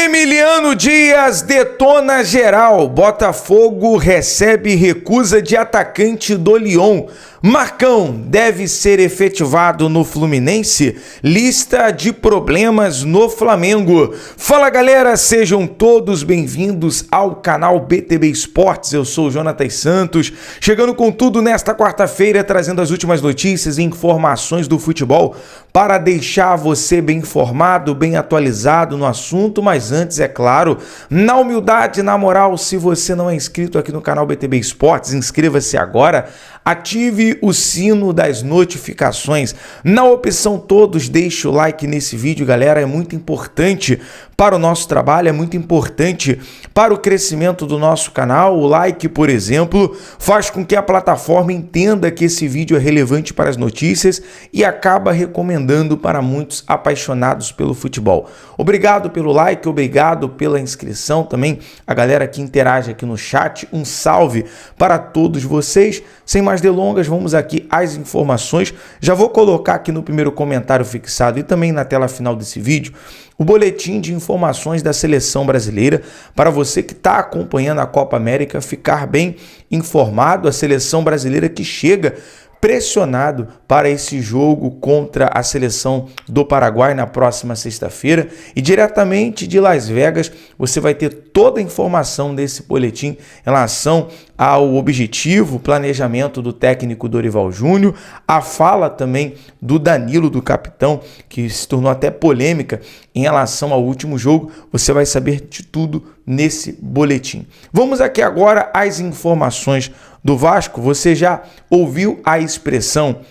Emiliano Dias detona geral. Botafogo recebe recusa de atacante do Lyon. Marcão deve ser efetivado no Fluminense. Lista de problemas no Flamengo. Fala galera, sejam todos bem-vindos ao canal BTB Esportes. Eu sou o Jonatas Santos, chegando com tudo nesta quarta-feira, trazendo as últimas notícias e informações do futebol para deixar você bem informado, bem atualizado no assunto. Mas antes, é claro, na humildade, na moral, se você não é inscrito aqui no canal BTB Esportes, inscreva-se agora, ative o sino das notificações. Na opção todos, deixe o like nesse vídeo, galera, é muito importante para o nosso trabalho, é muito importante para o crescimento do nosso canal. O like, por exemplo, faz com que a plataforma entenda que esse vídeo é relevante para as notícias e acaba recomendando para muitos apaixonados pelo futebol. Obrigado pelo like, obrigado pela inscrição também, a galera que interage aqui no chat, um salve para todos vocês. Sem mais delongas, vamos aqui às informações. Já vou colocar aqui no primeiro comentário fixado e também na tela final desse vídeo o boletim de informações da seleção brasileira para você que está acompanhando a Copa América ficar bem informado. A seleção brasileira que chega pressionado para esse jogo contra a seleção do Paraguai na próxima sexta-feira, e diretamente de Las Vegas você vai ter toda a informação desse boletim em relação ao objetivo, planejamento do técnico Dorival Júnior, a fala também do Danilo, do capitão, que se tornou até polêmica em relação ao último jogo. Você vai saber de tudo nesse boletim. Vamos aqui agora às informações do Vasco. Você já ouviu a expressão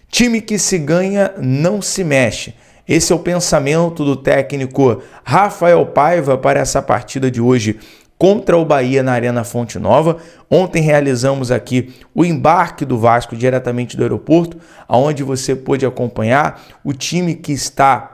time que se ganha não se mexe. Esse é o pensamento do técnico Rafael Paiva para essa partida de hoje contra o Bahia na Arena Fonte Nova. Ontem realizamos aqui o embarque do Vasco diretamente do aeroporto, onde você pôde acompanhar o time que está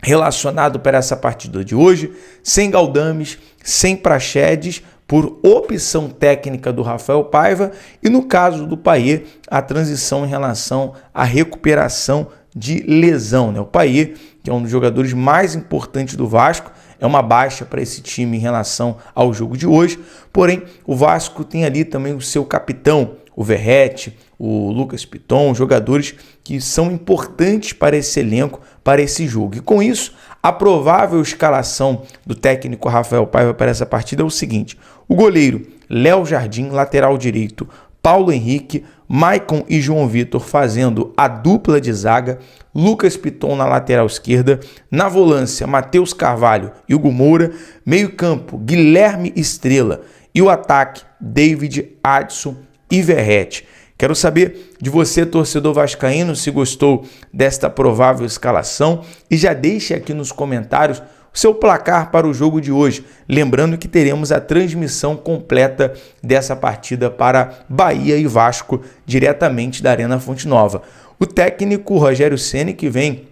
relacionado para essa partida de hoje, sem Galdames, sem Praxedes, por opção técnica do Rafael Paiva, e no caso do Payet, a transição em relação à recuperação de lesão, né? O Payet, que é um dos jogadores mais importantes do Vasco, é uma baixa para esse time em relação ao jogo de hoje, porém o Vasco tem ali também o seu capitão, o Verratti, o Lucas Piton, jogadores que são importantes para esse elenco, para esse jogo. E com isso, a provável escalação do técnico Rafael Paiva para essa partida é o seguinte: o goleiro Léo Jardim, lateral direito Paulo Henrique, Maicon e João Vitor fazendo a dupla de zaga, Lucas Piton na lateral esquerda, na volância Matheus Carvalho e Hugo Moura, meio campo Guilherme Estrela e o ataque David, Adson e Verratti. Quero saber de você, torcedor vascaíno, se gostou desta provável escalação, e já deixe aqui nos comentários o seu placar para o jogo de hoje. Lembrando que teremos a transmissão completa dessa partida para Bahia e Vasco, diretamente da Arena Fonte Nova. O técnico Rogério Ceni, que vem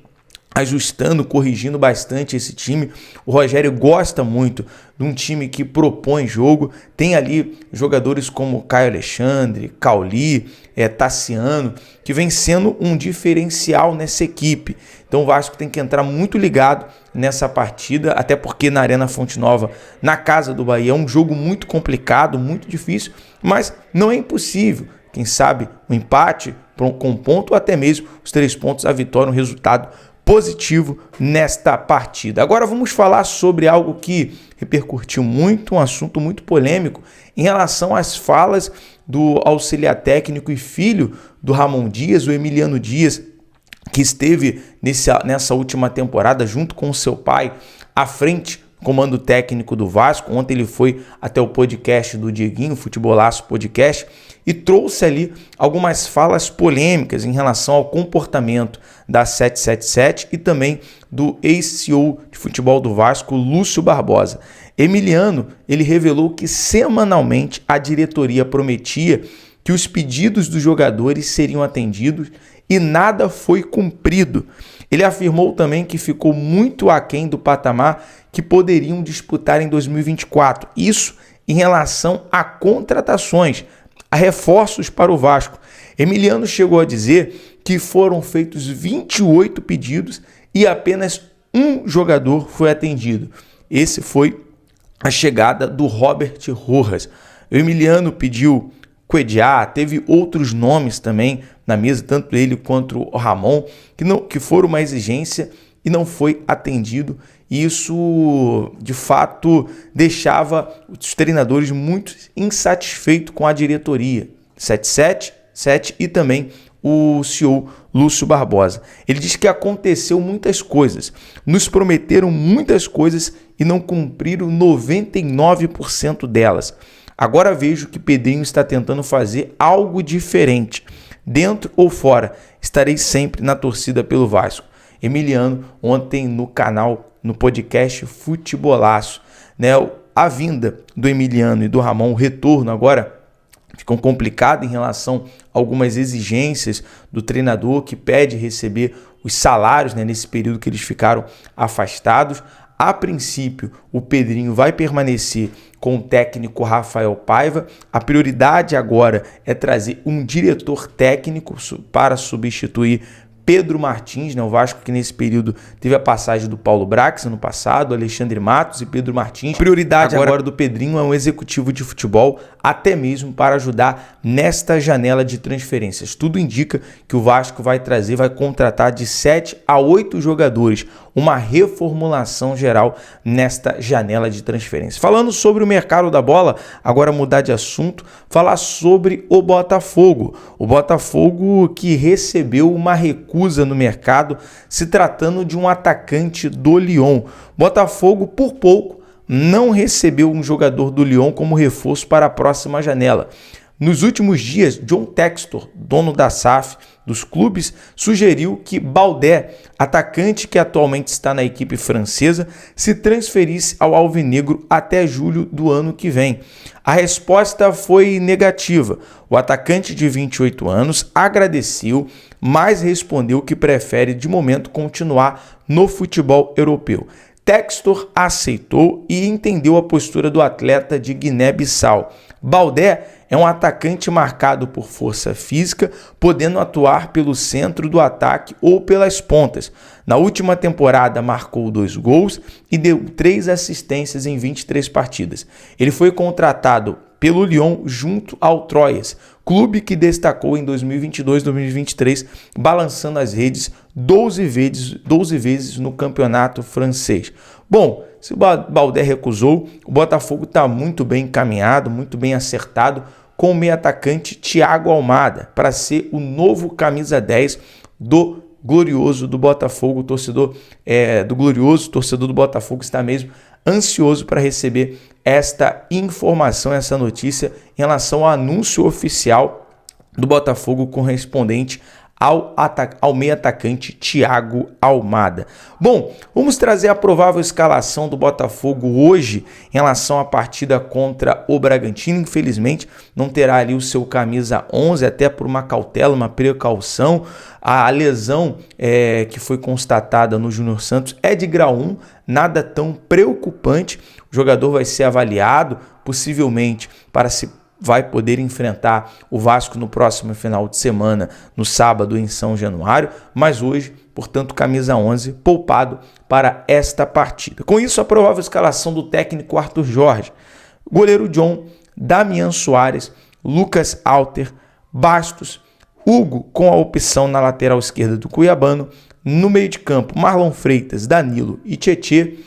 ajustando, corrigindo bastante esse time. O Rogério gosta muito de um time que propõe jogo. Tem ali jogadores como Caio Alexandre, Cauli, Tassiano, que vem sendo um diferencial nessa equipe. Então o Vasco tem que entrar muito ligado nessa partida, até porque na Arena Fonte Nova, na casa do Bahia, é um jogo muito complicado, muito difícil, mas não é impossível. Quem sabe um empate com um ponto, ou até mesmo os 3 pontos, a vitória, um resultado positivo nesta partida. Agora vamos falar sobre algo que repercutiu muito, um assunto muito polêmico em relação às falas do auxiliar técnico e filho do Ramon Dias, o Emiliano Dias, que esteve nessa última temporada junto com o seu pai à frente do comando técnico do Vasco. Ontem ele foi até o podcast do Dieguinho, Futebolaço Podcast, e trouxe ali algumas falas polêmicas em relação ao comportamento da 777 e também do ex-CEO de futebol do Vasco, Lúcio Barbosa. Emiliano, ele revelou que semanalmente a diretoria prometia que os pedidos dos jogadores seriam atendidos e nada foi cumprido. Ele afirmou também que ficou muito aquém do patamar que poderiam disputar em 2024. Isso em relação a contratações, a reforços para o Vasco. Emiliano chegou a dizer que foram feitos 28 pedidos e apenas um jogador foi atendido. esse foi a chegada do Robert Rojas. O Emiliano pediu Cuejá, teve outros nomes também na mesa, tanto ele quanto o Ramon, que foram uma exigência e não foi atendido. E isso, de fato, deixava os treinadores muito insatisfeitos com a diretoria. 7 e também o CEO Lúcio Barbosa. Ele diz que aconteceu muitas coisas, nos prometeram muitas coisas e não cumpriram 99% delas. Agora vejo que Pedrinho está tentando fazer algo diferente. Dentro ou fora, estarei sempre na torcida pelo Vasco. Emiliano, ontem no canal, no podcast Futebolaço, né? A vinda do Emiliano e do Ramon, o retorno agora, ficam complicado em relação a algumas exigências do treinador que pede receber os salários, né, nesse período que eles ficaram afastados. A princípio, o Pedrinho vai permanecer com o técnico Rafael Paiva. A prioridade agora é trazer um diretor técnico para substituir Pedro Martins, né? O Vasco que nesse período teve a passagem do Paulo Brax no passado, Alexandre Matos e Pedro Martins. Prioridade agora do Pedrinho é um executivo de futebol, até mesmo para ajudar nesta janela de transferências. Tudo indica que o Vasco vai contratar de 7 a 8 jogadores, uma reformulação geral nesta janela de transferências. Falando sobre o mercado da bola, agora mudar de assunto, falar sobre o Botafogo. O Botafogo que recebeu uma recusa no mercado, se tratando de um atacante do Lyon. Botafogo, por pouco, não recebeu um jogador do Lyon como reforço para a próxima janela. Nos últimos dias, John Textor, dono da SAF dos clubes, sugeriu que Baldé, atacante que atualmente está na equipe francesa, se transferisse ao alvinegro até julho do ano que vem. A resposta foi negativa. O atacante de 28 anos agradeceu, mas respondeu que prefere de momento continuar no futebol europeu. Textor aceitou e entendeu a postura do atleta de Guiné-Bissau. Baldé é um atacante marcado por força física, podendo atuar pelo centro do ataque ou pelas pontas. Na última temporada marcou 2 gols e deu 3 assistências em 23 partidas. Ele foi contratado pelo Lyon junto ao Troyes, clube que destacou em 2022-2023, balançando as redes 12 vezes no campeonato francês. Bom, se o Baldé recusou, o Botafogo está muito bem encaminhado, muito bem acertado com o meio atacante Thiago Almada para ser o novo camisa 10 do glorioso do Botafogo. Torcedor do Botafogo está mesmo ansioso para receber esta informação, essa notícia em relação ao anúncio oficial do Botafogo correspondente ao meio atacante Thiago Almada. Bom, vamos trazer a provável escalação do Botafogo hoje em relação à partida contra o Bragantino. Infelizmente, não terá ali o seu camisa 11, até por uma cautela, uma precaução. A lesão que foi constatada no Júnior Santos é de grau 1, nada tão preocupante. O jogador vai ser avaliado, possivelmente, vai poder enfrentar o Vasco no próximo final de semana, no sábado em São Januário, mas hoje, portanto, camisa 11, poupado para esta partida. Com isso, a provável escalação do técnico Arthur Jorge: goleiro John, Damian Soares, Lucas Alter, Bastos, Hugo com a opção na lateral esquerda do Cuiabano, no meio de campo, Marlon Freitas, Danilo e Tietê,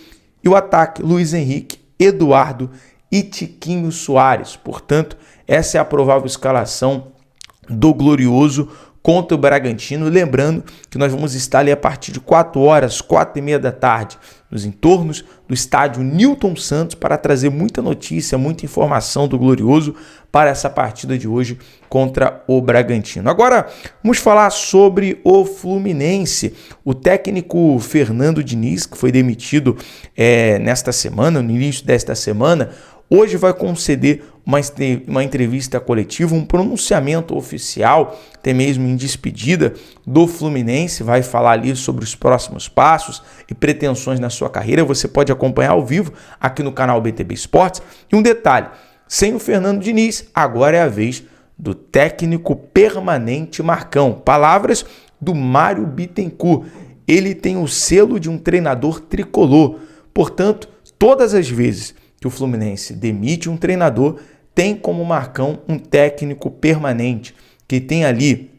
e o ataque, Luiz Henrique, Eduardo e Tiquinho Soares. Portanto, essa é a provável escalação do Glorioso contra o Bragantino. Lembrando que nós vamos estar ali a partir de 4 horas, 4h30 da tarde, nos entornos do estádio Newton Santos, para trazer muita notícia, muita informação do Glorioso para essa partida de hoje contra o Bragantino. Agora, vamos falar sobre o Fluminense. O técnico Fernando Diniz, que foi demitido nesta semana, no início desta semana, hoje vai conceder uma entrevista coletiva, um pronunciamento oficial, até mesmo em despedida do Fluminense. Vai falar ali sobre os próximos passos e pretensões na sua carreira. Você pode acompanhar ao vivo aqui no canal BTB Esportes. E um detalhe, sem o Fernando Diniz, agora é a vez do técnico permanente Marcão. Palavras do Mário Bittencourt. Ele tem o selo de um treinador tricolor. Portanto, Todas as vezes que o Fluminense demite um treinador, tem como Marcão um técnico permanente, que tem ali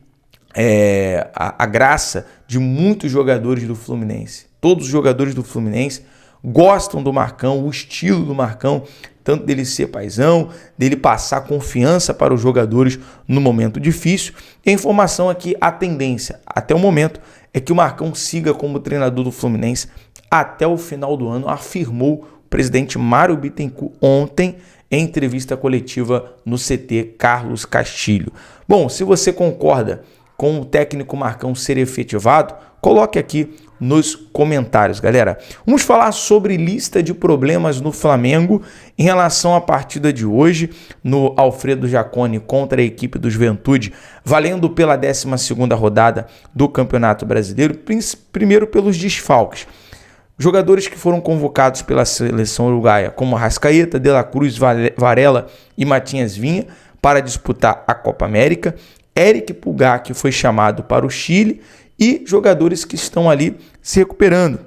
a graça de muitos jogadores do Fluminense. Todos os jogadores do Fluminense gostam do Marcão, o estilo do Marcão, tanto dele ser paizão, dele passar confiança para os jogadores no momento difícil. E a informação aqui, a tendência até o momento é que o Marcão siga como treinador do Fluminense até o final do ano, afirmou o presidente Mário Bittencourt ontem em entrevista coletiva no CT Carlos Castilho. Bom, se você concorda com o técnico Marcão ser efetivado, coloque aqui nos comentários, galera. Vamos falar sobre lista de problemas no Flamengo em relação à partida de hoje no Alfredo Jaconi contra a equipe do Juventude, valendo pela 12ª rodada do Campeonato Brasileiro, primeiro pelos desfalques. Jogadores que foram convocados pela seleção uruguaia, como Arrascaeta, De La Cruz, Varela e Matinhas Vinha, para disputar a Copa América. Eric Pulgar, que foi chamado para o Chile, e jogadores que estão ali se recuperando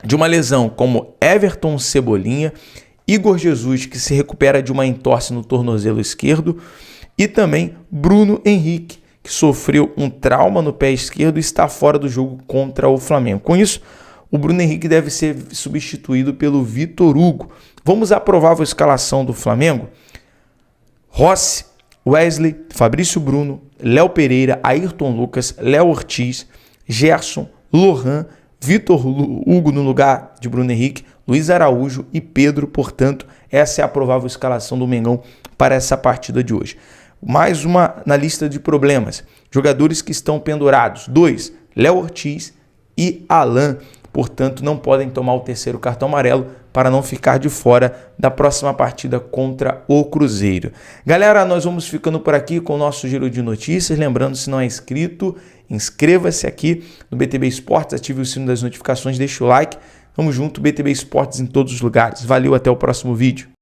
de uma lesão, como Everton Cebolinha, Igor Jesus, que se recupera de uma entorse no tornozelo esquerdo, e também Bruno Henrique, que sofreu um trauma no pé esquerdo e está fora do jogo contra o Flamengo. Com isso, o Bruno Henrique deve ser substituído pelo Vitor Hugo. Vamos à provável escalação do Flamengo? Rossi, Wesley, Fabrício Bruno, Léo Pereira, Ayrton Lucas, Léo Ortiz, Gerson, Lohan, Vitor Hugo no lugar de Bruno Henrique, Luiz Araújo e Pedro. Portanto, essa é a provável escalação do Mengão para essa partida de hoje. Mais uma na lista de problemas. Jogadores que estão pendurados. 2, Léo Ortiz e Alan. Portanto, não podem tomar o terceiro cartão amarelo para não ficar de fora da próxima partida contra o Cruzeiro. Galera, nós vamos ficando por aqui com o nosso giro de notícias. Lembrando, se não é inscrito, inscreva-se aqui no BTB Esportes, ative o sino das notificações, deixe o like. Tamo junto, BTB Esportes em todos os lugares. Valeu, até o próximo vídeo.